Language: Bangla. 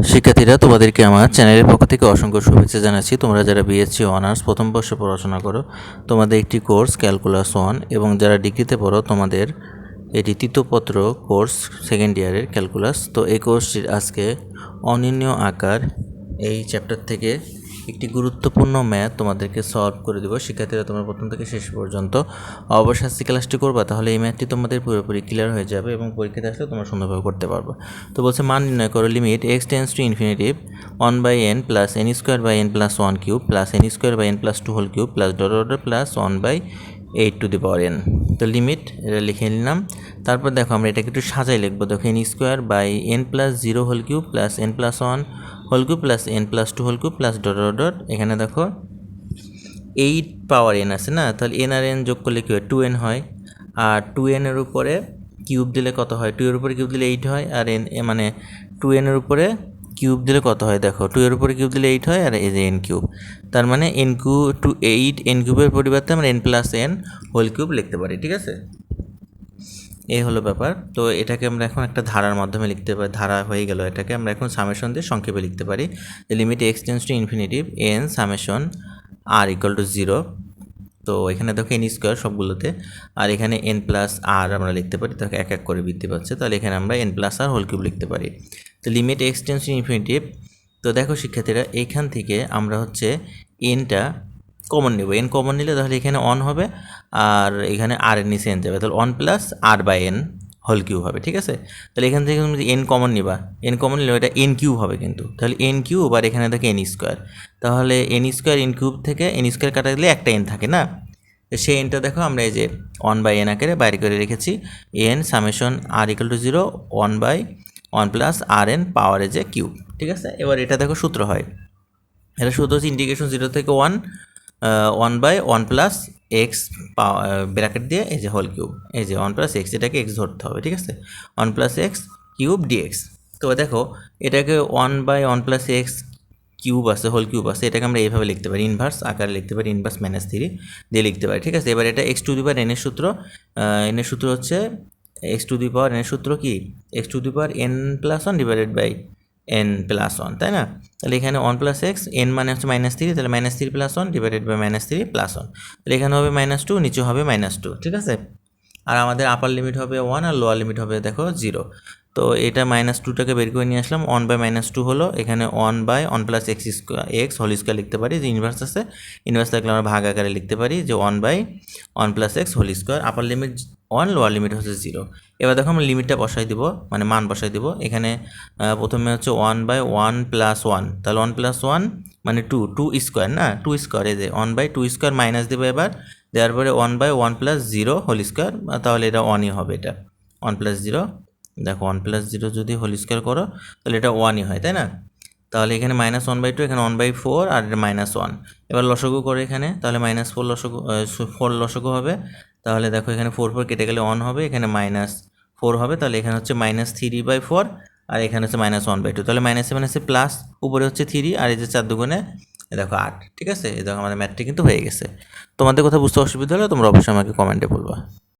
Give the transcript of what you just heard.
শিক্ষার্থীরা, তোমাদেরকে আমার চ্যানেলের পক্ষ থেকে অসংখ্য শুভেচ্ছা জানাচ্ছি। তোমরা যারা বিএসসি অনার্স প্রথম বর্ষে পড়াশোনা করো, তোমাদের একটি কোর্স ক্যালকুলাস 1, এবং যারা ডিগ্রিতে পড়ো তোমাদের এটি তৃতীয়পত্র কোর্স সেকেন্ড ইয়ারের ক্যালকুলাস। তো এই কোর্সটির আজকে অনির্ণীয় আকার এই চ্যাপ্টার থেকে একটি গুরুত্বপূর্ণ ম্যাথ তোমাদেরকে সলভ করে দেবো। শিক্ষার্থীরা, তোমরা প্রথম থেকে শেষ পর্যন্ত অবশ্যই আজকে ক্লাসটি করবা, তাহলে এই ম্যাথটি তোমাদের পুরোপুরি ক্লিয়ার হয়ে যাবে এবং পরীক্ষাতে আসলে তোমরা সুন্দরভাবে করতে পারবে। তো বলছে মান নির্ণয় করো limit x tends to infinitive 1/n plus n square by n plus 1 cube plus n square by n plus 2 whole cube plus dot dot plus 1/8 to the power n। তো লিমিট এটা লিখে নিলাম। তারপর দেখো আমরা এটাকে একটু সাজাই লিখবো। দেখো n square by n plus 0 whole cube plus n plus 1 whole cube plus n plus 2 whole cube plus dot dot dot. এখানে দেখো 8 পাওয়ার n আছে না, তাহলে n আর n যোগ করলে কি হয় 2n হয়। আর 2n এর উপরে কিউব দিলে কত হয়, 2 এর উপরে কিউব দিলে 8 হয়। আর n মানে 2n এর উপরে কিউব দিলে কত হয়, দেখো 2 এর উপরে কিউব দিলে 8 হয়, আর এই যে n কিউব। তার মানে n কিউব টু 8 n কিউবের পরিবর্তে আমরা n plus n whole cube লিখতে পারি। ঠিক আছে, এই হলো ব্যাপার। তো এটাকে আমরা এখন একটা ধারার মাধ্যমে লিখতে পারি, ধারা হয়ে গেল। এটাকে আমরা এখন সামেশন দিয়ে সংক্ষেপে লিখতে পারি। Limit x tends to infinitive n summation r equal to 0। তো এখানে দেখো n স্কোয়ার সবগুলোতে, আর এখানে n প্লাস r আমরা লিখতে পারি। দেখো এক এক করে বৃদ্ধি পাচ্ছে, তাহলে এখানে আমরা n plus r whole cube লিখতে পারি। তো limit x tends to infinitive. তো দেখো শিক্ষার্থীরা, এইখান থেকে আমরা হচ্ছে nটা কমন নেব। n কমন নিলে তাহলে এখানে 1 হবে, আর এখানে r এর নিচে n যাবে, তাহলে 1 plus r by n whole cube হবে। ঠিক আছে, তাহলে এখান থেকে তুমি n কমন নিবা, n কমন নিলে এটা n কিউব হবে কিন্তু, তাহলে n কিউব, আর এখানে দেখো n স্কোয়ার, তাহলে n স্কোয়ার n কিউব থেকে n স্কোয়ার কাটা দিলে একটা n থাকে না, সেই এনটা দেখো আমরা এই যে 1/n আকারে বাইরে করে রেখেছি। n summation r equal to 0 1/1 plus r n পাওয়ারে যে কিউব। ঠিক আছে, এবার এটা দেখো সূত্র হয়, এটা সূত্র হচ্ছে ইন্টিগ্রেশন 0 থেকে 1/1 প্লাস এক্স ব্র্যাকেট দিয়ে এই যে হোল কিউব, এই যে 1 প্লাস এক্স, এটাকে এক্স ধরতে হবে। ঠিক আছে, 1 প্লাস এক্স কিউব ডিএক্স। তো দেখো এটাকে 1/1 প্লাস এক্স কিউব আছে, হোল কিউব আছে, এটাকে আমরা এইভাবে লিখতে পারি, ইনভার্স আকারে লিখতে পারি, ইনভার্স -3 দিয়ে লিখতে পারি। ঠিক আছে, এবার এটা x to the power n এর সূত্র, এন এর সূত্র হচ্ছে x to the power n এর সূত্র কি, x to the power n plus 1 divided by n plus 1, তাই না? তাহলে এখানে 1 প্লাস এক্স, n মানে হচ্ছে -3, তাহলে -3 প্লাস 1 ডিভাইডেড বাই -3 প্লাস 1, তাহলে এখানে হবে -2, নিচে হবে -2। ঠিক আছে, আর আমাদের আপার লিমিট হবে 1 আর লোয়ার লিমিট হবে দেখো 0। তো এটা -2টাকে বের করে নিয়ে আসলাম, 1/-2 হলো, এখানে 1/1 plus x square x whole square লিখতে পারি, যে ইনভার্স আছে, ইনভার্স থাকলে আমরা ভাগ আকারে লিখতে পারি যে 1/1 plus x whole square, upper limit 1, lower limit হচ্ছে 0। এবার দেখো আমরা লিমিটটা বসাই দিব, মানে মান বসাই দিব। এখানে প্রথমে হচ্ছে 1/1 প্লাস 1, তাহলে 1 প্লাস 1 মানে 2 স্কোয়ার না, 2 স্কোয়ার, এই যে 1/2 স্কোয়ার মাইনাস দেবো এবার, দেওয়ার পরে 1/1 প্লাস 0 হোল স্কোয়ার, তাহলে এটা 1ই হবে। এটা 1 প্লাস 0, দেখো 1 প্লাস 0 যদি হোল স্কোয়ার করো তাহলে এটা 1ই হয়, তাই না? তাহলে এখানে -1/2, এখানে 1/4, আর এটা -1। এবার লসগু করে এখানে, তাহলে -4 লসগু 4 লসগু হবে, তাহলে দেখো এখানে 4 কেটে গেলে 1 হবে, এখানে -4 হবে, তাহলে এখানে হচ্ছে -3/4, আর এখানে হচ্ছে -1/2, তাহলে -7 প্লাস উপরে হচ্ছে 3, আর এই যে 4 দুগুণে দেখো 8। ঠিক আছে, এই দেখো আমাদের ম্যাথটি কিন্তু হয়ে গেছে। তোমাদের কথা বুঝতে অসুবিধা হলে তোমরা অবশ্যই আমাকে কমেন্টে বলবা।